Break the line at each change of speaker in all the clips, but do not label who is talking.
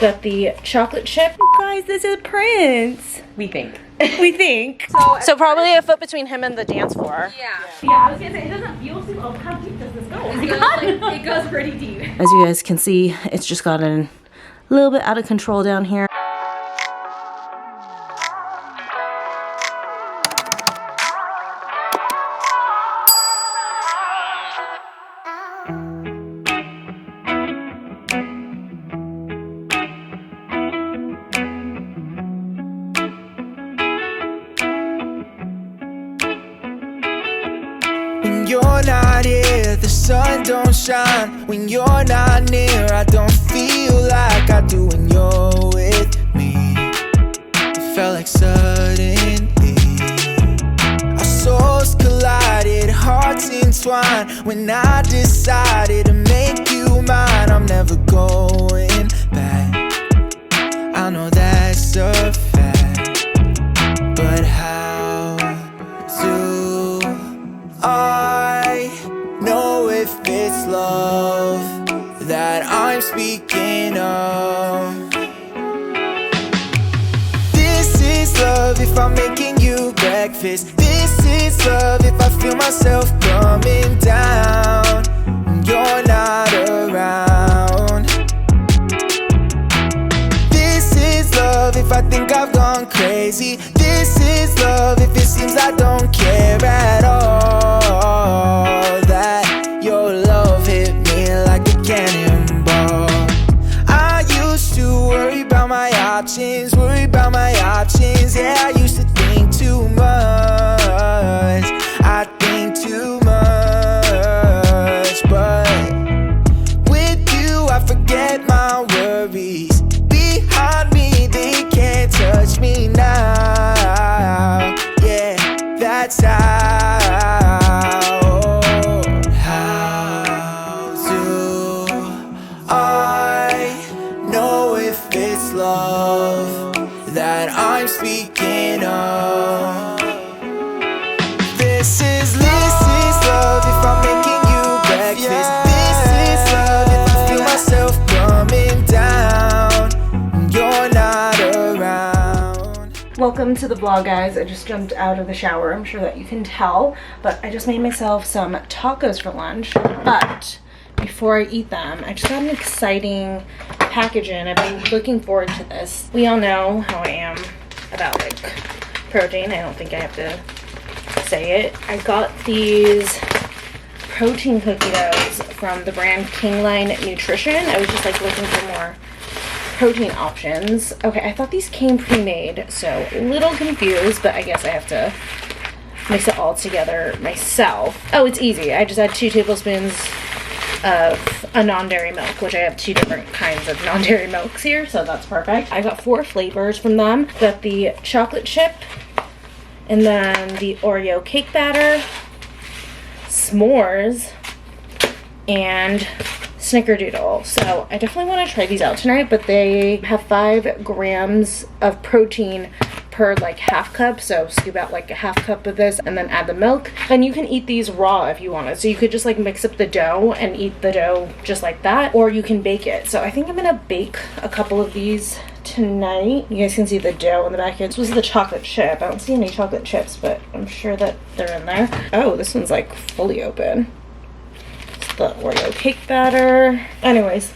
Got the chocolate chip. Guys, this is Prince.
We think.
We think. So probably a foot between him and the dance floor.
Yeah, I was gonna say, it doesn't feel super. Oh, how deep does this go? It goes pretty deep.
As you guys can see, it's just gotten a little bit out of control down here.
When you're not here, the sun don't shine. When you're not near, I don't feel like I do when you're with me. It felt like suddenly our souls collided, hearts entwined. When I decided to make you mine, I'm never going back. I know that's a fact, but how do I know if it's love that I'm speaking of? This is love if I'm making you breakfast. This is love if I feel myself coming down when you're not around. This is love if I think I've gone crazy. This is love if it seems I don't care at all. That your love hit me like a cannonball. I used to worry about my options, yeah, I used to think too much. I think too much, but with you I forget my worries. Behind me they can't touch me now. Yeah, that's how do I know if it's love that I'm speaking of? This is love if I'm making you breakfast. This is love if I feel myself coming down when you're not around.
Welcome to the vlog, guys. I just jumped out of the shower. I'm sure that you can tell, but I just made myself some tacos for lunch. But before I eat them, I just got an exciting package in. I've been looking forward to this. We all know how I am about like protein. I don't think I have to say it. I got these protein cookie doughs from the brand Kingline Nutrition. I was just like looking for more protein options. Okay, I thought these came pre-made, so a little confused, but I guess I have to mix it all together myself. Oh, it's easy. I just add 2 tablespoons of a non-dairy milk, which I have 2 different kinds of non-dairy milks here, so that's perfect. I got 4 flavors from them. Got the chocolate chip, and then the Oreo cake batter, s'mores, and snickerdoodle. So I definitely want to try these out tonight, but they have 5 grams of protein per like half cup, so scoop out like a half cup of this and then add the milk. And you can eat these raw if you wanted, so you could just like mix up the dough and eat the dough just like that, or you can bake it. So I think I'm gonna bake a couple of these tonight. You guys can see the dough in the back here. This was the chocolate chip. I don't see any chocolate chips, but I'm sure that they're in there. Oh, this one's like fully open. It's the Oreo cake batter. Anyways,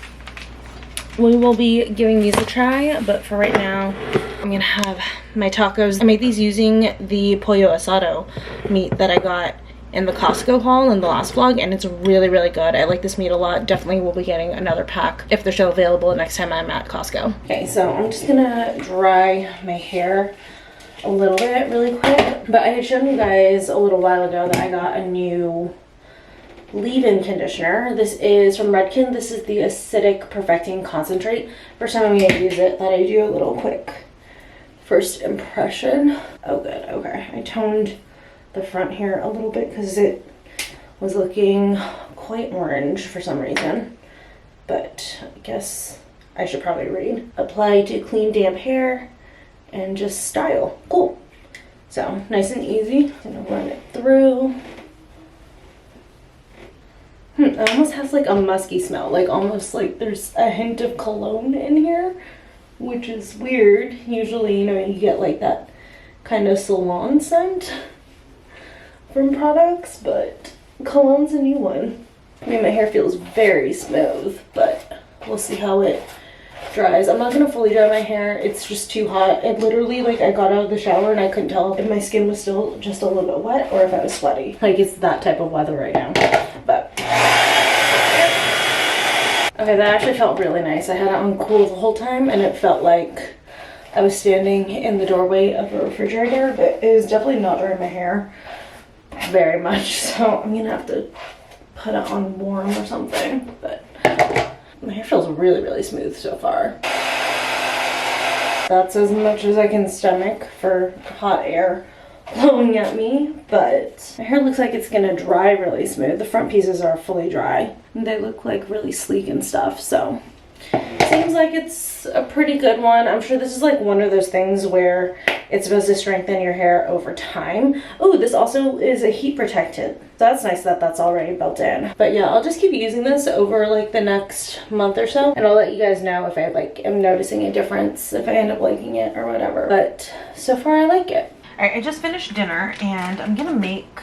we will be giving these a try, but for right now I'm gonna have my tacos. I made these using the pollo asado meat that I got in the Costco haul in the last vlog, and it's really, really good. I like this meat a lot. Definitely will be getting another pack if they're still available next time I'm at Costco. Okay, so I'm just gonna dry my hair a little bit really quick, but I had shown you guys a little while ago that I got a new leave-in conditioner. This is from Redken. This is the Acidic Perfecting Concentrate. First time I'm gonna use it, thought I'd do a little quick first impression. Oh good, okay. I toned the front here a little bit because it was looking quite orange for some reason, but I guess I should probably read. Apply to clean damp hair and just style. Cool. So nice and easy. Gonna run it through. It almost has like a musky smell, like almost like there's a hint of cologne in here. which is weird. Usually, you know, you get like that kind of salon scent from products, but cologne's a new one. I mean, my hair feels very smooth, but we'll see how it dries. I'm not gonna fully dry my hair. It's just too hot. It literally, like, I got out of the shower and I couldn't tell if my skin was still just a little bit wet or if I was sweaty. Like, it's that type of weather right now. But okay, that actually felt really nice. I had it on cool the whole time and it felt like I was standing in the doorway of a refrigerator, but it is definitely not drying my hair very much, so I'm gonna have to put it on warm or something. But my hair feels really, really smooth so far. That's as much as I can stomach for hot air blowing at me, but my hair looks like it's gonna dry really smooth. The front pieces are fully dry and they look like really sleek and stuff, so seems like it's a pretty good one. I'm sure this is like one of those things where it's supposed to strengthen your hair over time. Oh, this also is a heat protectant. So that's nice that that's already built in. But yeah, I'll just keep using this over like the next month or so, and I'll let you guys know if I like am noticing a difference, if I end up liking it or whatever. But so far I like it. All right, I just finished dinner and I'm gonna make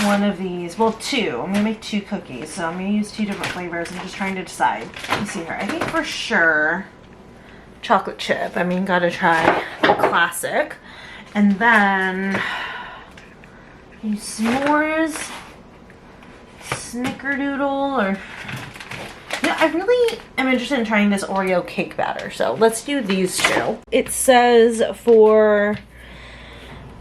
one of these, well, two. I'm gonna make 2 cookies, so I'm gonna use 2 different flavors. I'm just trying to decide. Let me see here. I think for sure chocolate chip. I mean, gotta try the classic. And then s'mores, snickerdoodle, or yeah, I really am interested in trying this Oreo cake batter. So let's do these 2. It says for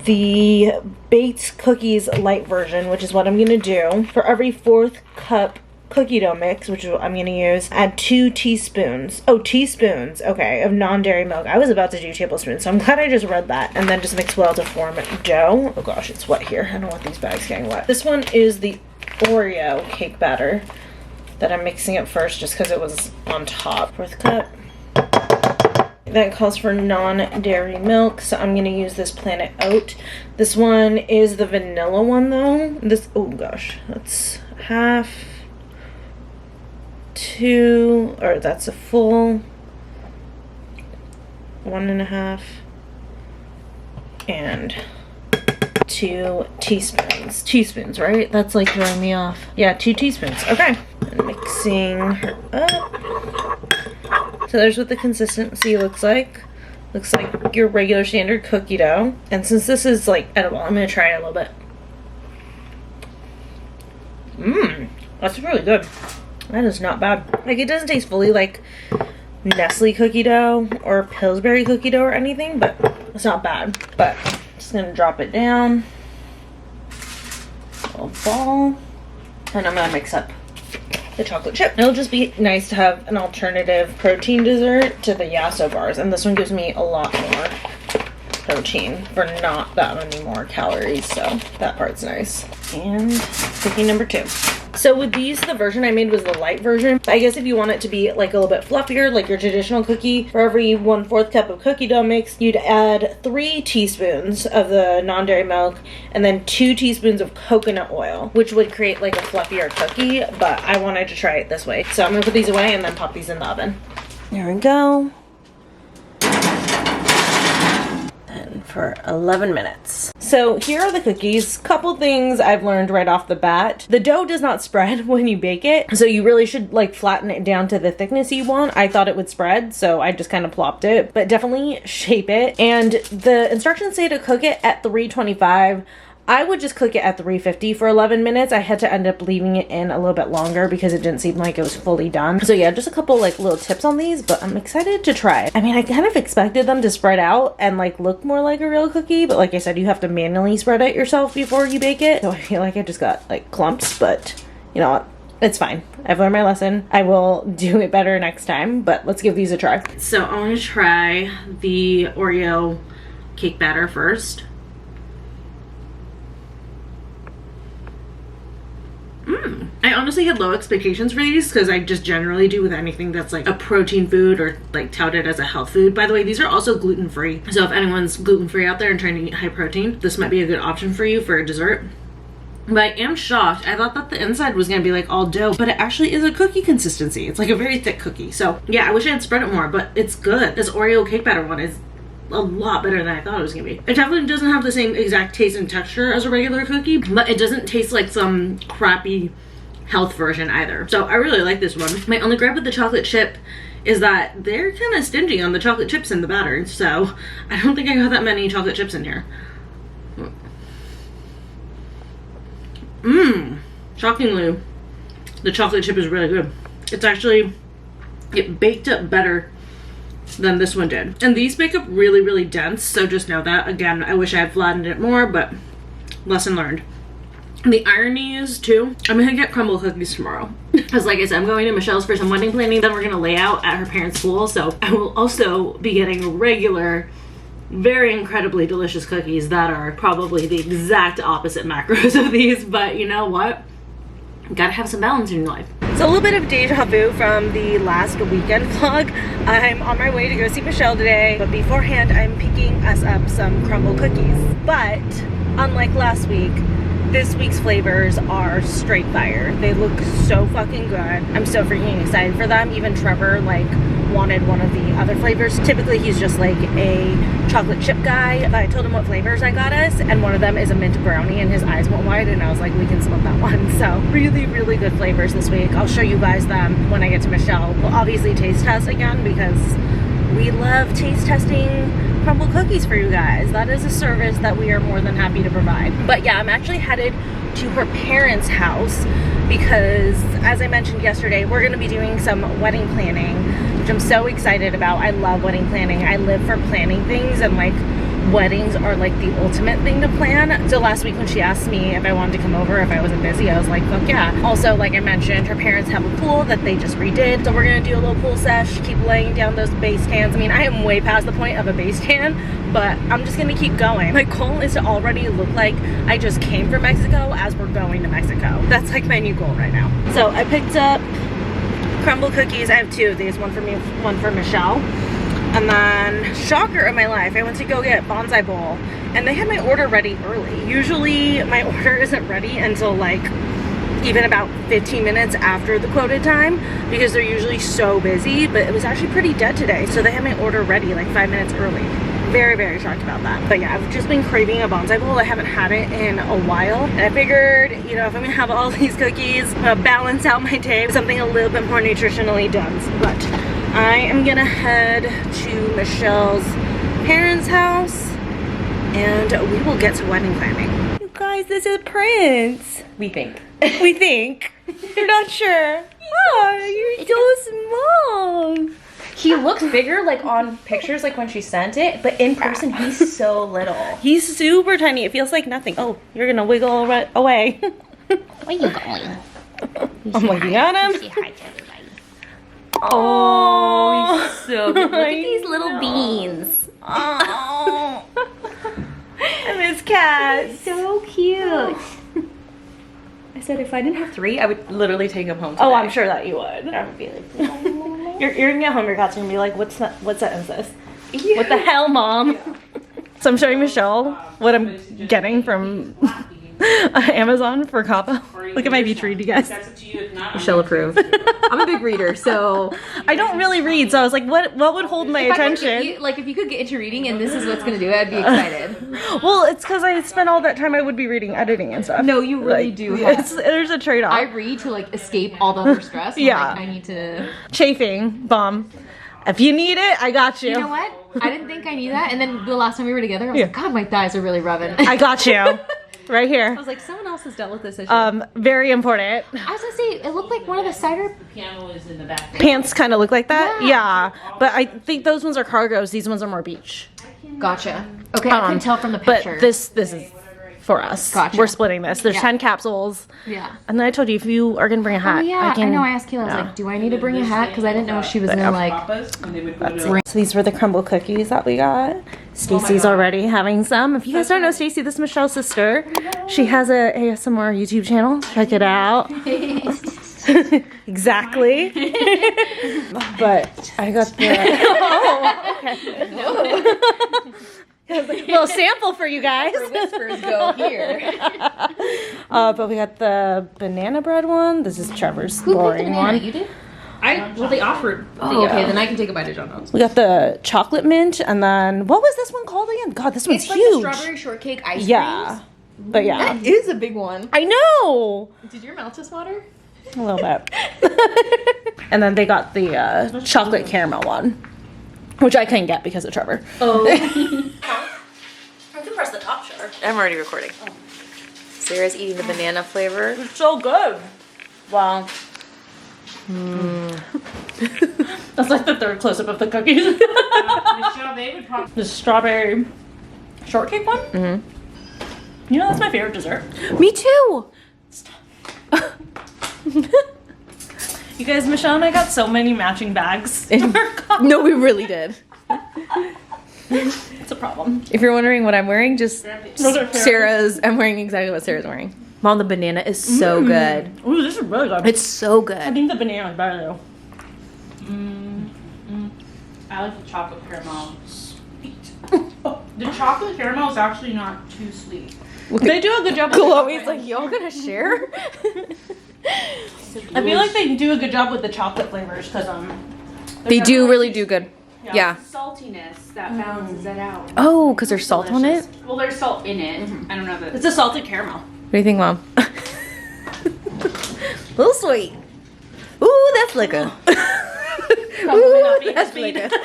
the baked cookies light version, which is what I'm gonna do, for every 4th cup cookie dough mix, which is what I'm gonna use, add 2 teaspoons, teaspoons, okay, of non-dairy milk. I was about to do tablespoons, so I'm glad I just read that. And then just mix well to form dough. Oh gosh, it's wet here. I don't want these bags getting wet. This one is the Oreo cake batter that I'm mixing up first just because it was on top. 4th cup. That calls for non-dairy milk, so I'm gonna use this Planet Oat. This one is the vanilla one though. This, oh gosh, that's half, 2, or that's a full 1.5, and 2 teaspoons. Teaspoons, right? That's like throwing me off. Yeah, 2 teaspoons. Okay. And mixing her up. So there's what the consistency looks like. Looks like your regular standard cookie dough. And since this is like edible, I'm gonna try it a little bit. That's really good. That is not bad. Like, it doesn't taste fully like Nestle cookie dough or Pillsbury cookie dough or anything, but it's not bad. But I'm just gonna drop it down. A little ball. And I'm gonna mix up the chocolate chip. It'll just be nice to have an alternative protein dessert to the Yasso bars, and this one gives me a lot more protein for not that many more calories, so that part's nice. And cookie number 2. So with these, the version I made was the light version. I guess if you want it to be like a little bit fluffier, like your traditional cookie, for every 1/4 cup of cookie dough mix, you'd add 3 teaspoons of the non-dairy milk and then 2 teaspoons of coconut oil, which would create like a fluffier cookie, but I wanted to try it this way. So I'm gonna put these away and then pop these in the oven. There we go. And for 11 minutes. So here are the cookies. Couple things I've learned right off the bat. The dough does not spread when you bake it, so you really should like flatten it down to the thickness you want. I thought it would spread, so I just kind of plopped it, but definitely shape it. And the instructions say to cook it at 325. I would just cook it at 350 for 11 minutes. I had to end up leaving it in a little bit longer because it didn't seem like it was fully done. So yeah, just a couple like little tips on these, but I'm excited to try it. I mean, I kind of expected them to spread out and like look more like a real cookie, but like I said, you have to manually spread it yourself before you bake it. So I feel like I just got like clumps, but you know what? It's fine. I've learned my lesson. I will do it better next time, but let's give these a try. So I want to try the Oreo cake batter first. I honestly had low expectations for these because I just generally do with anything that's like a protein food or like touted as a health food. By the way, these are also gluten-free. So if anyone's gluten-free out there and trying to eat high protein, this might be a good option for you for a dessert. But I am shocked. I thought that the inside was gonna be like all dough, but it actually is a cookie consistency. It's like a very thick cookie. So yeah, I wish I had spread it more, but it's good. This Oreo cake batter one is a lot better than I thought it was gonna be. It definitely doesn't have the same exact taste and texture as a regular cookie, but it doesn't taste like some crappy health version either. So I really like this one. My only gripe with the chocolate chip is that they're kind of stingy on the chocolate chips in the batter. So I don't think I got that many chocolate chips in here. Shockingly, the chocolate chip is really good. It's actually, it baked up better than this one did. And these bake up really, really dense, so just know that. Again, I wish I had flattened it more, but lesson learned. The irony is, too, I'm gonna get Crumbl Cookies tomorrow. Because like I said, I'm going to Michelle's for some wedding planning, then we're gonna lay out at her parents' school, so I will also be getting regular, very incredibly delicious cookies that are probably the exact opposite macros of these, but you know what? Gotta have some balance in your life. So a little bit of deja vu from the last weekend vlog. I'm on my way to go see Michelle today, but beforehand I'm picking us up some Crumbl Cookies. But unlike last week, this week's flavors are straight fire. They look so fucking good. I'm so freaking excited for them. Even Trevor like wanted one of the other flavors. Typically he's just like a chocolate chip guy, but I told him what flavors I got us, and one of them is a mint brownie, and his eyes went wide, and I was like, we can split that one. So really, really good flavors this week. I'll show you guys them when I get to Michelle. We'll obviously taste test again because we love taste testing Crumbl Cookies for you guys. That is a service that we are more than happy to provide. But yeah, I'm actually headed to her parents' house because, as I mentioned yesterday, we're going to be doing some wedding planning, which I'm so excited about. I love wedding planning. I live for planning things, and like weddings are like the ultimate thing to plan. So last week when she asked me if I wanted to come over if I wasn't busy, I was like, fuck yeah. Also, like I mentioned, her parents have a pool that they just redid, so we're gonna do a little pool sesh, keep laying down those base tans. I mean, I am way past the point of a base tan, but I'm just gonna keep going. My goal is to already look like I just came from Mexico as we're going to Mexico. That's like my new goal right now. So I picked up Crumbl Cookies. I have two of these, one for me, one for Michelle. And then, shocker of my life, I went to go get bonsai bowl, and they had my order ready early. Usually my order isn't ready until like even about 15 minutes after the quoted time because they're usually so busy, but it was actually pretty dead today, so they had my order ready like 5 minutes early. Very, very shocked about that. But yeah, I've just been craving a bonsai bowl. I haven't had it in a while, and I figured, you know, if I'm gonna have all these cookies, balance out my day with something a little bit more nutritionally dense. But I am gonna head to Michelle's parents' house and we will get to wedding planning. You guys, this is Prince.
We think.
We think. You're not sure. Oh, you're so small.
He looks bigger like on pictures, like when she sent it, but in person he's so little.
He's super tiny. It feels like nothing. Oh, you're gonna wiggle away.
Where are you going?
I'm looking at him.
Say hi to everybody.
Oh,
he's so good. Look at these little beans.
Oh. I miss cats.
So cute. I said if I didn't have three, I would literally take them home today.
Oh, I'm sure that you would.
I would be like,
You're gonna get home, your cats are gonna be like, what sentence is this? Yeah. What the hell, Mom? Yeah. So I'm showing Michelle what I'm getting from Amazon for Cabo. Look at my beach read, you guys.
Michelle approved. I'm a big reader, so
I don't really read, so I was like, what would hold my attention?
If you could get into reading and this is what's gonna do it, I'd be excited.
Well, it's because I spent all that time I would be reading editing and stuff.
No, you really do.
There's a trade-off.
I read to like escape all the other stress.
Yeah.
Like, I need to.
Chafing bomb. If you need it, I got you.
You know what? I didn't think I need that, and then the last time we were together, I was like, God, my thighs are really rubbing.
I got you. Right here.
I was like, someone else has dealt with this issue.
Very important.
I was gonna say, it looked like one of the cider
pants kind of look like that. Yeah, but I think those ones are cargos. These ones are more beach.
Gotcha. Okay, I couldn't tell from the picture.
But this is for us.
Gotcha.
We're splitting this. There's 10 capsules.
Yeah.
And then I told you if you are gonna bring a hat.
Oh yeah, I know. I asked Kayla. I was like, do I need to bring a hat? Because I didn't know if she was gonna like.
So these were the Crumbl Cookies that we got. Stacy's already having some. If you guys don't know Stacy, this is Michelle's sister. She has a ASMR YouTube channel. Check it out. Exactly. But I got the. Oh, okay. little sample for you guys.
For whispers go here.
But we got the banana bread one. This is Trevor's boring one.
You did? Well, they offered. Oh, okay, then I can take a bite of John John's.
We got the chocolate mint, and then what was this one called again? God, this one's
It's like
huge.
the strawberry shortcake ice cream.
Yeah, but yeah,
That is a big one.
I know.
Did your mouth just water?
A little bit. And then they got the chocolate caramel one, which I couldn't get because of Trevor.
Oh.
I can press the top, sure.
I'm already recording. Sarah's eating the banana flavor.
It's so good. Wow. That's like the third close-up of the cookies.
Michelle, they would probably.
The strawberry shortcake one? Mm-hmm. You know, that's my favorite dessert.
Me too.
You guys, Michelle and I got so many matching bags.
No, we really did.
It's a problem.
If you're wondering what I'm wearing, just
Those are
Sarah's. I'm wearing exactly what Sarah's wearing. Mom, the banana is so good.
Ooh, this is really good.
It's so
I
good.
think the banana is better though.
I like the chocolate caramel sweet. The chocolate caramel is actually not too sweet.
They do a good job.
Chloe's like, y'all gonna share?
I feel like they do a good job with the chocolate flavors because
They do really do good. Yeah.
Saltiness that balances it out.
Oh, because there's salt on it?
Well, there's salt in it. I don't know that.
it's a salted caramel.
What do you think, Mom? A little sweet. Ooh, that's liquor.
Probably not being
that's
sweet.
liquor.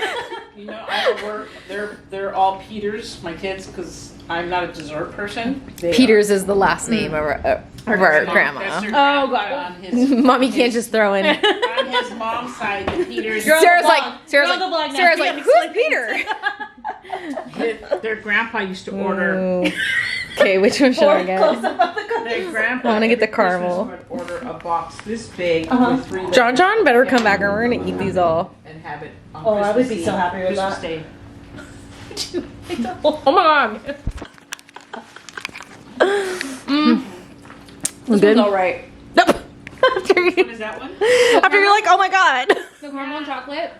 You know, I don't work. They're all Peters, my kids, because I'm not a dessert person.
Peters is the last name of our grandma.
Oh, got it.
On his,
Mommy can't just throw in.
on his mom's side, the Peters.
Sarah's
blog.
like, Sarah's
You're on the blog
like,
now.
Sarah's
Yeah,
like,
explain
who's Peter?
Their grandpa used to order.
Ooh. Okay, which one should I get?
Their grandpa.
I wanna get the
every Christmas
caramel.
would order a box this big with 3
John better come back and we're gonna eat these all.
and have it on
Oh, I would
Christmas
be so
Eve,
happy with
Christmas
that.
Day.
Oh my god.
This
Good.
one's all right.
Nope.
What is that one?
After you're like, oh my god.
The caramel and chocolate.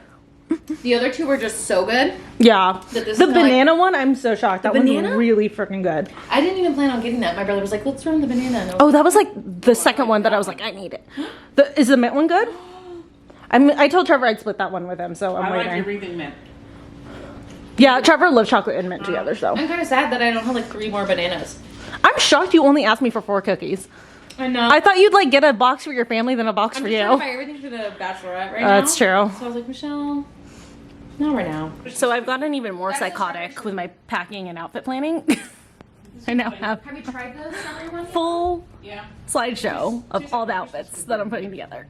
The other two were just so good.
Yeah.
That this
The
is kinda
banana one, I'm so shocked. That one's
banana?
really freaking good.
I didn't even plan on getting that. My brother was like, let's run the banana. And I was
Oh, that was like the second one that I was like, I need it. Is the mint one good? I told Trevor I'd split that one with him, so I'm
I like
waiting.
everything mint.
Yeah, Trevor loves chocolate and mint together, so.
I'm kind of sad that I don't have like 3 more bananas.
I'm shocked you only asked me for 4 cookies.
I know.
I thought you'd like get a box for your family, then a box
I'm
for
just
you.
trying to buy everything for the bachelorette right now.
That's true.
So I was like, Michelle, not right now.
So I've gotten even more psychotic with my packing and outfit planning. I now have
Have you tried the strawberry one yet?
full
Yeah.
slideshow of all the outfits that I'm putting together.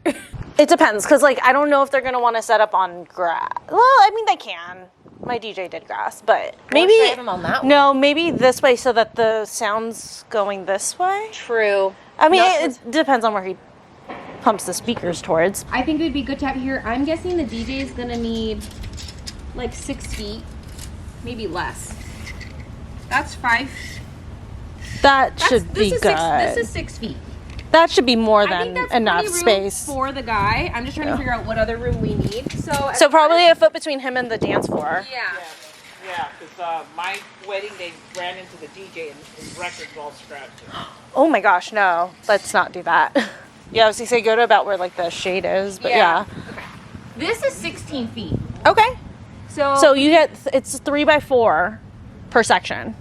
It depends, because like I don't know if they're gonna want to set up on grass. Well, I mean they can. My DJ did grass, but maybe
try them on that one.
no, maybe this way so that the sound's going this way.
True.
I mean,
No,
it depends on where he pumps the speakers towards.
I think it'd be good to have here. I'm guessing the DJ is gonna need like 6 feet, maybe less. That's 5.
That should be
this is
good.
This is 6 feet.
That should be more
I think
than
that's
enough
plenty room
space.
for the guy. I'm just trying to figure out what other room we need.
So probably a foot between him and the dance floor.
yeah.
Yeah, because my wedding, they ran into the DJ and his records all scratched.
Oh my gosh, no. Let's not do that. Yeah, I was gonna say go to about where like the shade is, but yeah.
Okay. This is 16 feet.
Okay.
So
So you get it's 3x4 per section.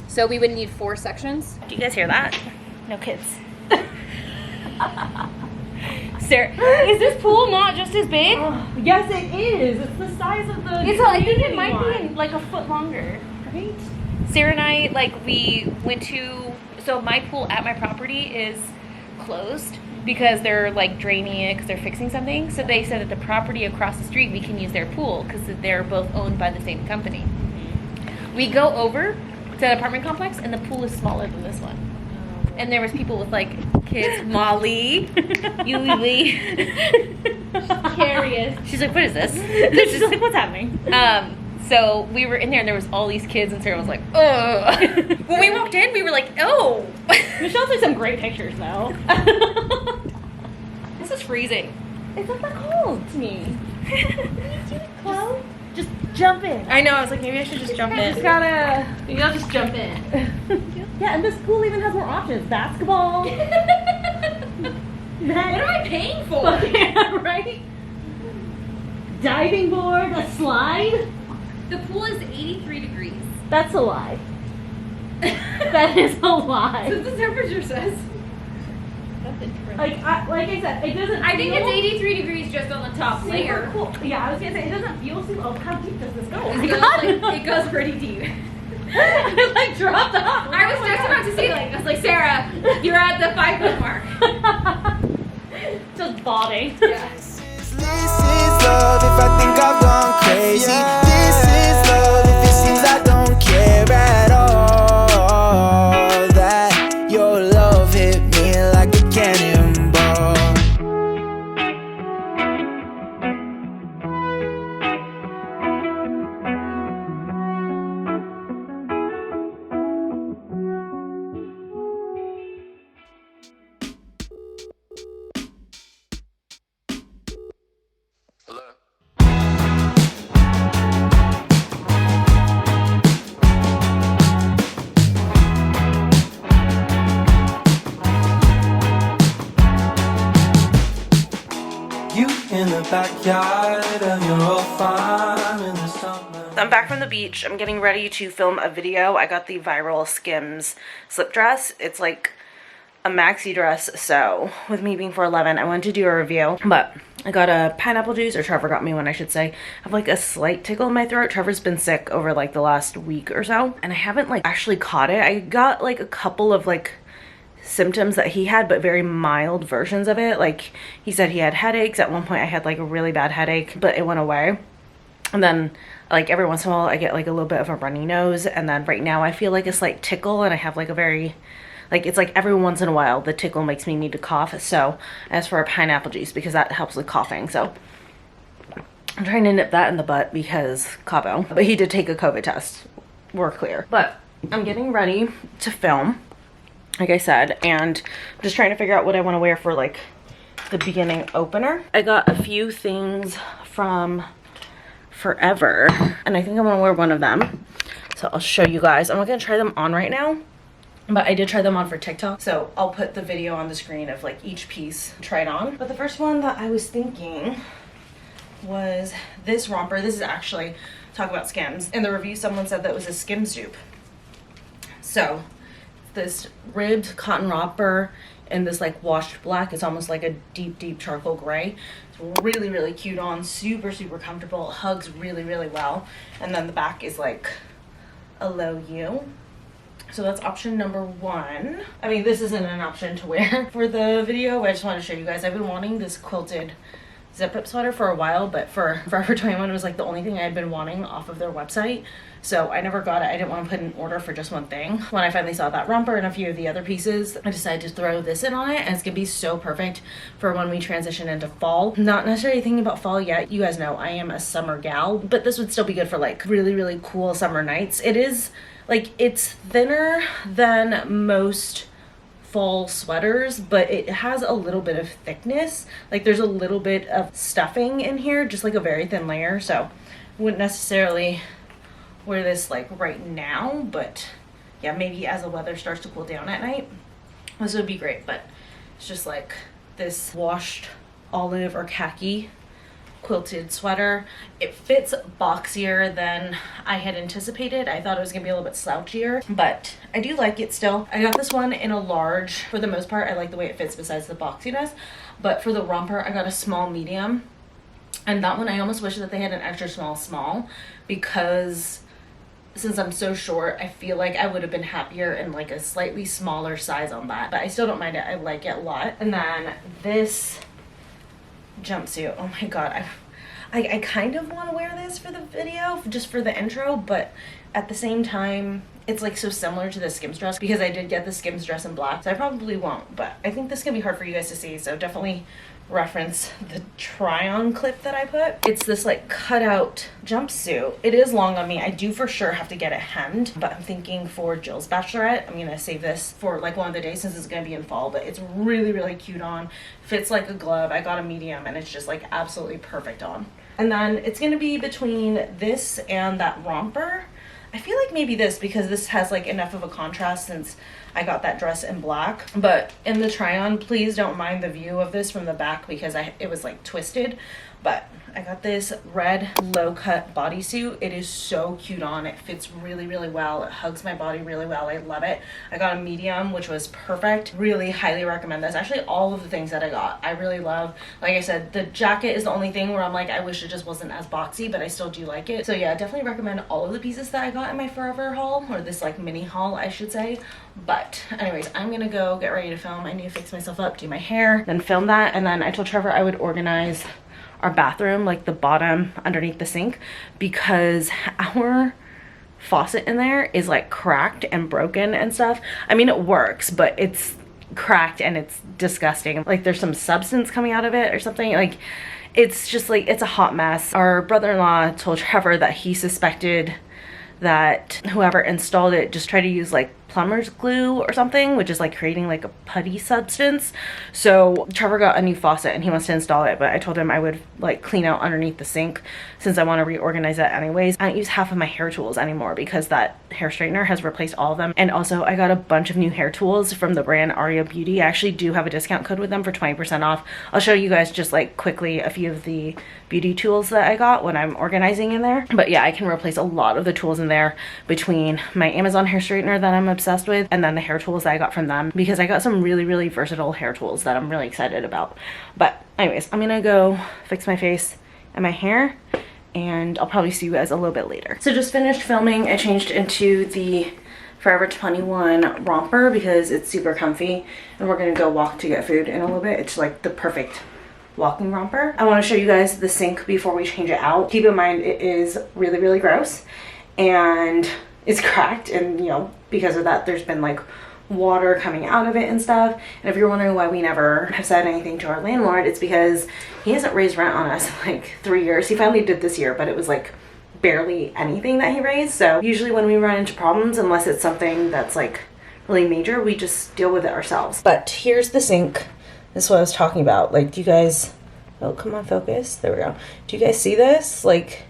so we would need 4 sections.
Do you guys hear that? No kids.
Sarah, is this pool not just as big?
Yes, it is. It's the size of the.
I think it might be like a foot longer. Right? Sarah and I, like, we went to, so my pool at my property is closed because they're like draining it because they're fixing something. So they said at the property across the street we can use their pool because they're both owned by the same company. We go over to the apartment complex and the pool is smaller than this one. And there was people with like kids, Molly, Yuli, Carious. She's like, what is this? She's like, what's happening? So we were in there and there was all these kids and Sarah was like, oh. When we walked in, we were like, oh.
Michelle took some great pictures though.
This is freezing.
It's not that cold to me.
Just
jump in.
I know, I was like, maybe I should just jump in.
Just gotta.
Maybe I'll just jump in.
Yeah, and this pool even has more options. Basketball.
What am I paying for?
Yeah, right? Diving board, a slide.
The pool is 83 degrees.
That's a lie. That is a lie.
That's what the temperature says.
Like I said, it doesn't.
I think
feel-
it's 83 degrees just on the top
super
layer.
Cool. Yeah, I was gonna say it doesn't feel super. Oh, how deep does this go? Oh my
It goes,
God.
it goes pretty deep.
It like dropped off.
I was just about to say, like, I was like, Sarah, you're at the 5 foot mark.
Just bobbing.
Yeah.
This is love if I think I've gone crazy. This is love if it seems I don't care at all. That your love hit me like a cannonball. You in the backyard of your old farm in the summer.
I'm back from the beach. I'm getting ready to film a video. I got the viral Skims slip dress. It's like a maxi dress, so with me being 4'11", I wanted to do a review, but I got a pineapple juice, or Trevor got me one, I should say. I have like a slight tickle in my throat. Trevor's been sick over like the last week or so, and I haven't like actually caught it. I got like a couple of like symptoms that he had, but very mild versions of it. Like he said he had headaches. At one point I had like a really bad headache, but it went away. And then like every once in a while I get like a little bit of a runny nose, and then right now I feel like a slight tickle, and I have like a very like, it's like every once in a while the tickle makes me need to cough. So as for a pineapple juice, because that helps with coughing, so I'm trying to nip that in the butt because Cabo. But he did take a COVID test. We're clear. But I'm getting ready to film, like I said, and I'm just trying to figure out what I want to wear for like the beginning opener. I got a few things from Forever, and I think I'm gonna wear one of them. So I'll show you guys. I'm not gonna try them on right now, but I did try them on for TikTok. So I'll put the video on the screen of like each piece tried on. But the first one that I was thinking was this romper. This is actually, talk about Skims. In the review, someone said that it was a Skims dupe. So this ribbed cotton romper in this like washed black. It's almost like a deep charcoal gray. It's really, really cute on, super comfortable. It hugs really well. And then the back is like a low U. So that's option number one. I mean, this isn't an option to wear for the video, but I just want to show you guys. I've been wanting this quilted zip-up sweater for a while, but for Forever 21 was like the only thing I had been wanting off of their website. So I never got it. I didn't want to put an order for just one thing. When I finally saw that romper and a few of the other pieces, I decided to throw this in on it, and it's gonna be so perfect for when we transition into fall. Not necessarily thinking about fall yet. You guys know I am a summer gal, but this would still be good for like really cool summer nights. It is like, it's thinner than most fall sweaters, but it has a little bit of thickness. Like there's a little bit of stuffing in here, just like a very thin layer. So wouldn't necessarily wear this like right now, but yeah, maybe as the weather starts to cool down at night, this would be great. But it's just like this washed olive or khaki quilted sweater. It fits boxier than I had anticipated. I thought it was gonna be a little bit slouchier, but I do like it still. I got this one in a large. For the most part, I like the way it fits besides the boxiness, but for the romper I got a small medium, and that one I almost wish that they had an extra small, because since I'm so short, I feel like I would have been happier in like a slightly smaller size on that, but I still don't mind it. I like it a lot. And then this jumpsuit, oh my god, I kind of want to wear this for the video, just for the intro, but at the same time it's like so similar to the Skims dress, because I did get the Skims dress in black, so I probably won't. But I think this can be hard for you guys to see, so definitely reference the try on clip that I put. It's this like cutout jumpsuit. It is long on me. I do for sure have to get it hemmed, but I'm thinking for Jill's bachelorette, I'm gonna save this for like one of the days since it's gonna be in fall. But it's really cute on, fits like a glove. I got a medium and it's just like absolutely perfect on. And then it's gonna be between this and that romper. I feel like maybe this, because this has like enough of a contrast since I got that dress in black. But in the try on, please don't mind the view of this from the back because it was like twisted. But I got this red low cut bodysuit. It is so cute on. It fits really, really well. It hugs my body really well. I love it. I got a medium, which was perfect. Really highly recommend this. Actually, all of the things that I got, I really love. Like I said, the jacket is the only thing where I'm like, I wish it just wasn't as boxy, but I still do like it. So yeah, definitely recommend all of the pieces that I got in my Forever haul, or this like mini haul, I should say. But anyways, I'm gonna go get ready to film. I need to fix myself up, do my hair, then film that. And then I told Trevor I would organize our bathroom, like the bottom underneath the sink, because our faucet in there is like cracked and broken and stuff. I mean, it works, but it's cracked and it's disgusting. Like there's some substance coming out of it or something. Like it's just like, it's a hot mess. Our brother-in-law told Trevor that he suspected that whoever installed it just tried to use like plumber's glue or something, which is like creating like a putty substance. So Trevor got a new faucet and he wants to install it, but I told him I would like clean out underneath the sink since I want to reorganize it anyways. I don't use half of my hair tools anymore because that hair straightener has replaced all of them. And also I got a bunch of new hair tools from the brand Aria Beauty. I actually do have a discount code with them for 20% off. I'll show you guys just like quickly a few of the beauty tools that I got when I'm organizing in there. But yeah, I can replace a lot of the tools in there between my Amazon hair straightener that I'm obsessed with and then the hair tools that I got from them, because I got some really, really versatile hair tools that I'm really excited about. But anyways, I'm gonna go fix my face and my hair and I'll probably see you guys a little bit later. So just finished filming. I changed into the Forever 21 romper because it's super comfy and we're gonna go walk to get food in a little bit. It's like the perfect walking romper. I want to show you guys the sink before we change it out. Keep in mind it is really, really gross and it's cracked, and you know, because of that there's been like water coming out of it and stuff. And if you're wondering why we never have said anything to our landlord, it's because he hasn't raised rent on us in like 3 years. He finally did this year, but it was like barely anything that he raised. So usually when we run into problems, unless it's something that's like really major, we just deal with it ourselves. But here's the sink. This is what I was talking about. Like, do you guys, oh, come on, focus. There we go. Do you guys see this? Like,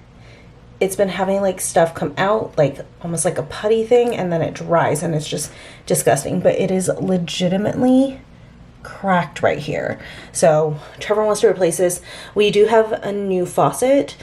it's been having like stuff come out, like almost like a putty thing, and then it dries and it's just disgusting. But it is legitimately cracked right here. So Trevor wants to replace this. We do have a new faucet.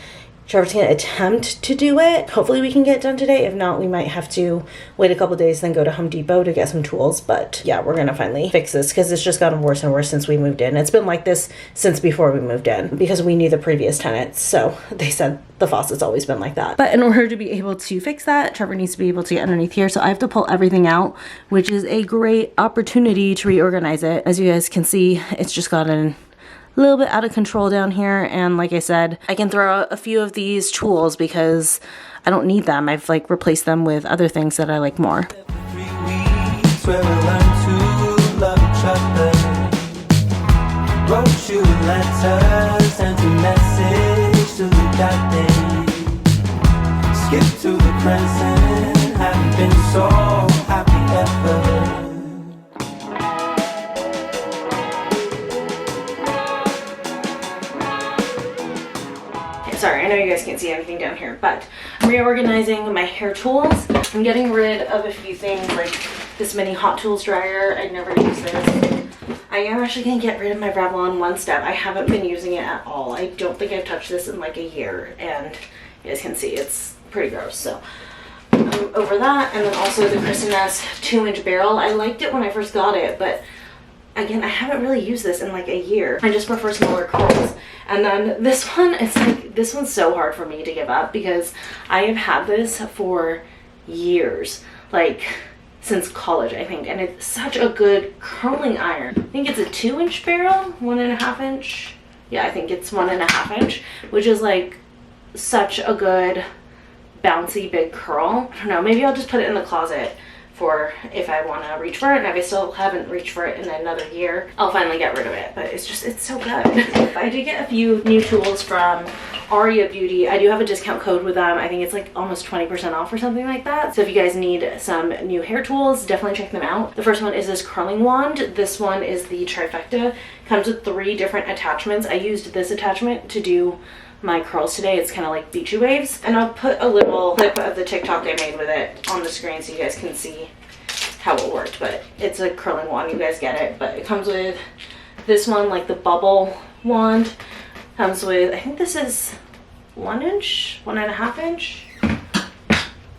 Trevor's gonna attempt to do it. Hopefully we can get it done today. If not, we might have to wait a couple days, then go to Home Depot to get some tools. But yeah, we're gonna finally fix this because it's just gotten worse and worse since we moved in. It's been like this since before we moved in because we knew the previous tenants. So they said the faucet's always been like that. But in order to be able to fix that, Trevor needs to be able to get underneath here. So I have to pull everything out, which is a great opportunity to reorganize it. As you guys can see, it's just gotten a little bit out of control down here, and like I said, I can throw out a few of these tools because I don't need them. I've like replaced them with other things that I like more.
3 weeks where we learned to love each other. Wrote you letters, sent a message to the that day. Skip to the present, haven't been so happy ever.
Sorry, I know you guys can't see anything down here, but I'm reorganizing my hair tools. I'm getting rid of a few things like this mini Hot Tools dryer. I never use this. I am actually going to get rid of my Revlon One Step. I haven't been using it at all. I don't think I've touched this in like a year, and you guys can see it's pretty gross. So over that, and then also the Kristen Ness 2-inch barrel. I liked it when I first got it, but again, I haven't really used this in like a year. I just prefer smaller curls. And then this one, it's like, this one's so hard for me to give up because I have had this for years, like since college, I think. And it's such a good curling iron. I think it's a 2-inch barrel, 1.5 inch. Yeah, I think it's 1.5 inch, which is like such a good bouncy big curl. I don't know, maybe I'll just put it in the closet for if I want to reach for it, and if I still haven't reached for it in another year, I'll finally get rid of it. But it's so good. I did get a few new tools from Aria Beauty. I do have a discount code with them. I think it's like almost 20% off or something like that. So if you guys need some new hair tools, definitely check them out. The first one is this curling wand. This one is the trifecta. Comes with 3 different attachments. I used this attachment to do my curls today. It's kind of like beachy waves. And I'll put a little clip of the TikTok I made with it on the screen so you guys can see how it worked. But it's a curling wand, you guys get it. But it comes with this one, like the bubble wand. Comes with, I think this is 1 inch, 1.5 inch. And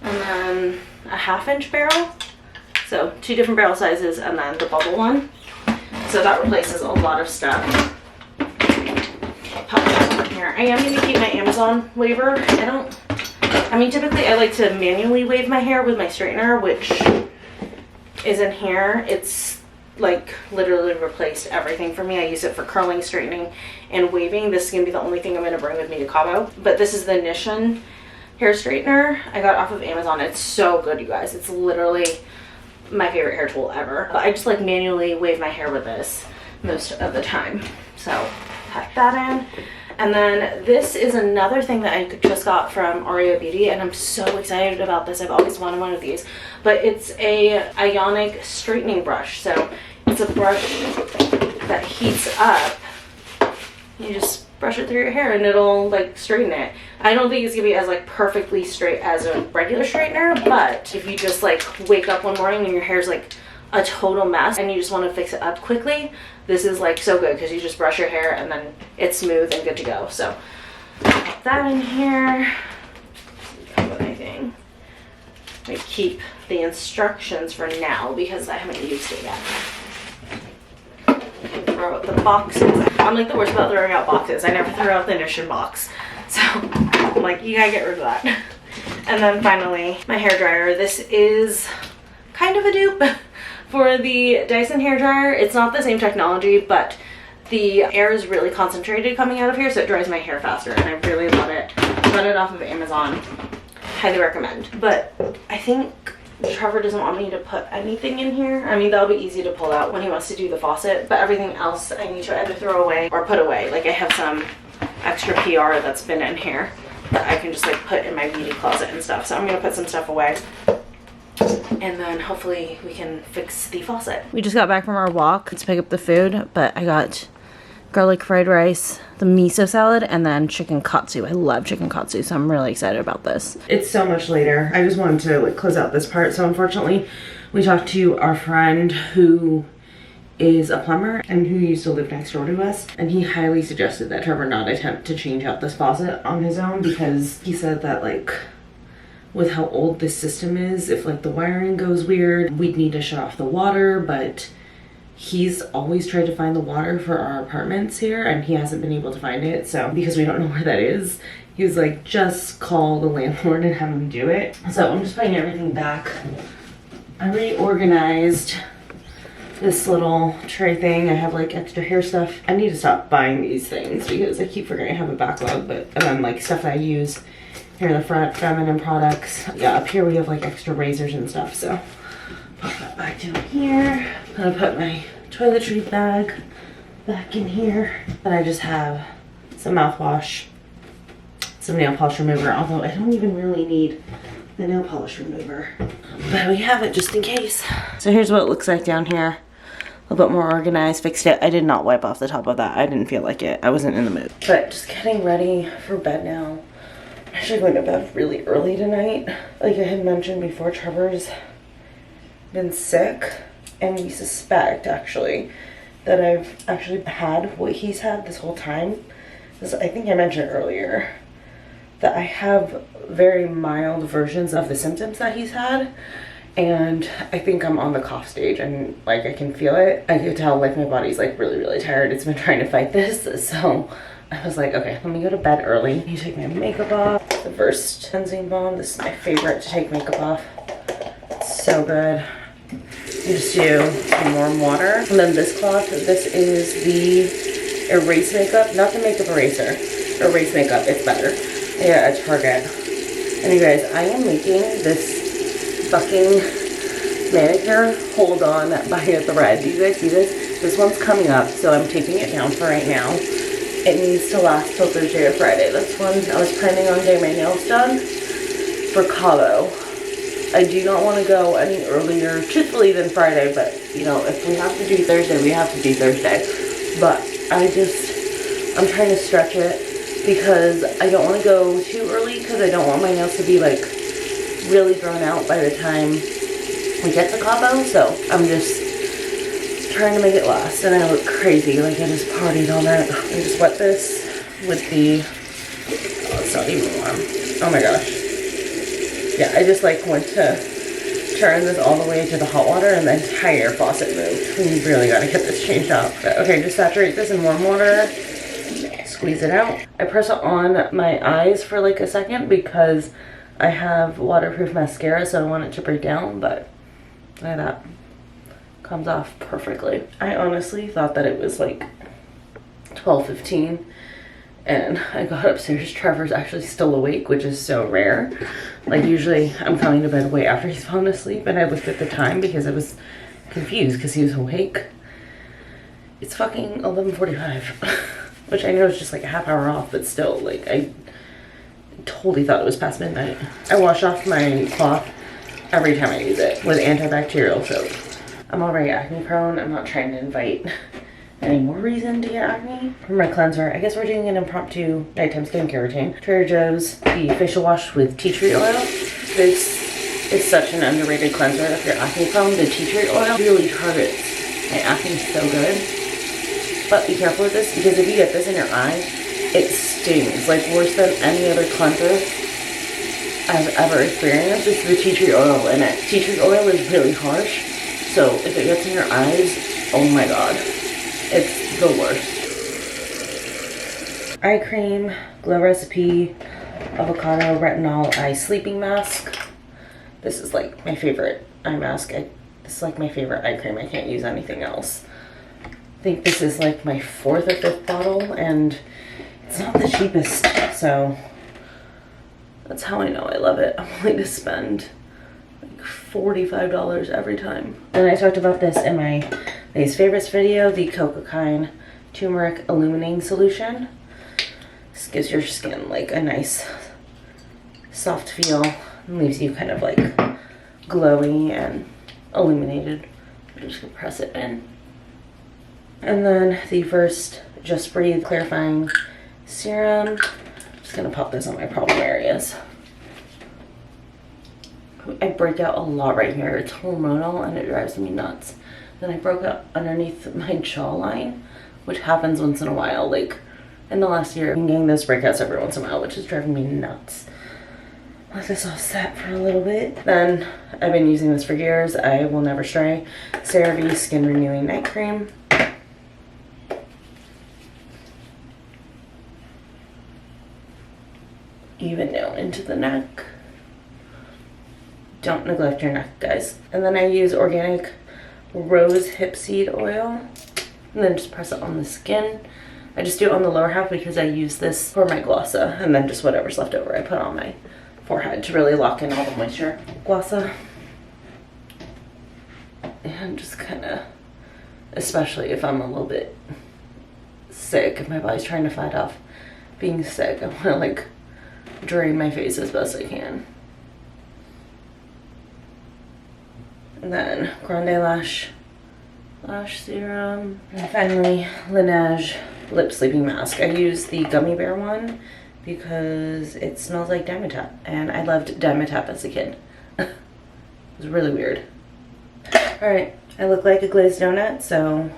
then a 1/2 inch barrel. So 2 different barrel sizes and then the bubble one. So that replaces a lot of stuff. Pop that in here. I am going to keep my Amazon waver. Typically I like to manually wave my hair with my straightener, which is in here. It's like literally replaced everything for me. I use it for curling, straightening, and waving. This is going to be the only thing I'm going to bring with me to Cabo. But this is the Nutrition hair straightener I got off of Amazon. It's so good, you guys. It's literally my favorite hair tool ever. But I just like manually wave my hair with this most of the time. So pack that in. And then this is another thing that I just got from Oreo Beauty, and I'm so excited about this. I've always wanted one of these. But it's a Ionic straightening brush. So it's a brush that heats up. You just brush it through your hair and it'll like straighten it. I don't think it's gonna be as like perfectly straight as a regular straightener, but if you just like wake up one morning and your hair's like a total mess and you just want to fix it up quickly, this is like so good because you just brush your hair and then it's smooth and good to go. So put that in here. With anything. I keep the instructions for now because I haven't used it yet. Throw out the boxes. I'm like the worst about throwing out boxes. I never threw out the Nutrition box. So I'm like, you gotta get rid of that. And then finally, my hair dryer. This is kind of a dupe for the Dyson hair dryer. It's not the same technology, but the air is really concentrated coming out of here, so it dries my hair faster, and I really love it. Got it off of Amazon. Highly recommend. But I think Trevor doesn't want me to put anything in here. I mean, that'll be easy to pull out when he wants to do the faucet, but everything else I need to either throw away or put away. Like I have some extra PR that's been in here that I can just like put in my beauty closet and stuff. So I'm gonna put some stuff away. And then hopefully we can fix the faucet. We just got back from our walk to pick up the food, but I got garlic fried rice, the miso salad, and then chicken katsu. I love chicken katsu, so I'm really excited about this. It's so much later. I just wanted to like close out this part. So unfortunately, we talked to our friend who is a plumber and who used to live next door to us, and he highly suggested that Trevor not attempt to change out this faucet on his own because he said that like with how old this system is, if like the wiring goes weird, we'd need to shut off the water, but he's always tried to find the water for our apartments here and he hasn't been able to find it. So because we don't know where that is, he was like, just call the landlord and have him do it. So I'm just putting everything back. I reorganized this little tray thing. I have like extra hair stuff. I need to stop buying these things because I keep forgetting I have a backlog, but and then like stuff that I use here in the front, feminine products. Yeah, up here we have like extra razors and stuff, so put that back down here. I'm gonna put my toiletry bag back in here. Then I just have some mouthwash, some nail polish remover, although I don't even really need the nail polish remover, but we have it just in case. So here's what it looks like down here. A little bit more organized, fixed it. I did not wipe off the top of that. I didn't feel like it. I wasn't in the mood. But just getting ready for bed now. I'm actually going to bed really early tonight. Like I had mentioned before, Trevor's been sick, and we suspect actually that I've actually had what he's had this whole time. Because I think I mentioned earlier that I have very mild versions of the symptoms that he's had, and I think I'm on the cough stage, and like I can feel it. I can tell like my body's like really tired. It's been trying to fight this, so I was like, okay, let me go to bed early. You take my makeup off. The Versed cleansing balm. This is my favorite to take makeup off. It's so good. You just do some warm water. And then this cloth, this is the erase makeup, not the makeup eraser. Erase makeup, it's better. Yeah, at Target. And you guys, I am making this fucking manicure hold on by a thread. Do you guys see this? This one's coming up, so I'm taping it down for right now. It needs to last till Thursday or Friday. This one, I was planning on getting my nails done for Cabo. I do not want to go any earlier, truthfully, than Friday, but, you know, if we have to do Thursday, we have to do Thursday. But I'm trying to stretch it because I don't want to go too early because I don't want my nails to be like really grown out by the time we get to Cabo. So I'm just trying to make it last, and I look crazy. Like I just partied all night. I just wet this with the, oh, it's not even warm. Oh my gosh. Yeah, I just like went to turn this all the way to the hot water and the entire faucet moved. We really gotta get this changed out. But okay, just saturate this in warm water, squeeze it out. I press it on my eyes for like a second because I have waterproof mascara, so I don't want it to break down, but look at that. Comes off perfectly. I honestly thought that it was like 12:15 and I got upstairs. Trevor's actually still awake, which is so rare. Like usually I'm coming to bed way after he's fallen asleep, and I looked at the time because I was confused because he was awake. It's fucking 11:45, which I know is just like a half hour off, but still, like I totally thought it was past midnight. I wash off my cloth every time I use it with antibacterial soap. I'm already acne prone. I'm not trying to invite any more reason to get acne. For my cleanser, I guess we're doing an impromptu nighttime skincare routine. Trader Joe's, the facial wash with tea tree oil. This is such an underrated cleanser. If you're acne prone, the tea tree oil really targets my acne so good. But be careful with this, because if you get this in your eye, it stings like worse than any other cleanser I've ever experienced. It's the tea tree oil in it. Tea tree oil is really harsh, so if it gets in your eyes, oh my god. It's the worst. Eye cream, Glow Recipe, Avocado, Retinol eye sleeping mask. This is like my favorite eye mask. This is like my favorite eye cream. I can't use anything else. I think this is like my 4th or 5th bottle, and it's not the cheapest, so that's how I know I love it. I'm willing to spend like $45 every time. And I talked about this in my Lay's Favorites video, the Cocoa Turmeric Illuminating Solution. This gives your skin like a nice soft feel and leaves you kind of like glowy and illuminated. I'm just gonna press it in. And then the first Just Breathe Clarifying Serum. I'm just gonna pop this on my problem areas. I break out a lot right here. It's hormonal and it drives me nuts. Then I broke out underneath my jawline, which happens once in a while. Like in the last year, I've been getting those breakouts every once in a while, which is driving me nuts. Let this all set for a little bit. Then I've been using this for years. I will never stray. Cerave Skin Renewing Night Cream. Even down into the neck. Don't neglect your neck, guys. And then I use organic rose hip seed oil, and then just press it on the skin. I just do it on the lower half because I use this for my glossa, and then just whatever's left over I put on my forehead to really lock in all the moisture. Glossa. And just kind of, especially if I'm a little bit sick, if my body's trying to fight off being sick, I want to like drain my face as best I can. And then Grande Lash Serum. And finally, Laneige Lip Sleeping Mask. I use the gummy bear one because it smells like Dimetap, and I loved Dimetap as a kid. It was really weird. Alright, I look like a glazed donut, so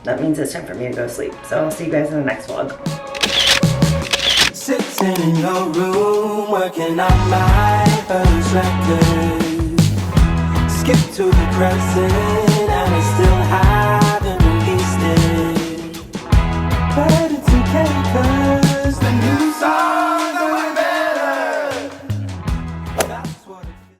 that means it's time for me to go to sleep. So I'll see you guys in the next vlog.
Sitting in your room, working on my first record. Skip to the present.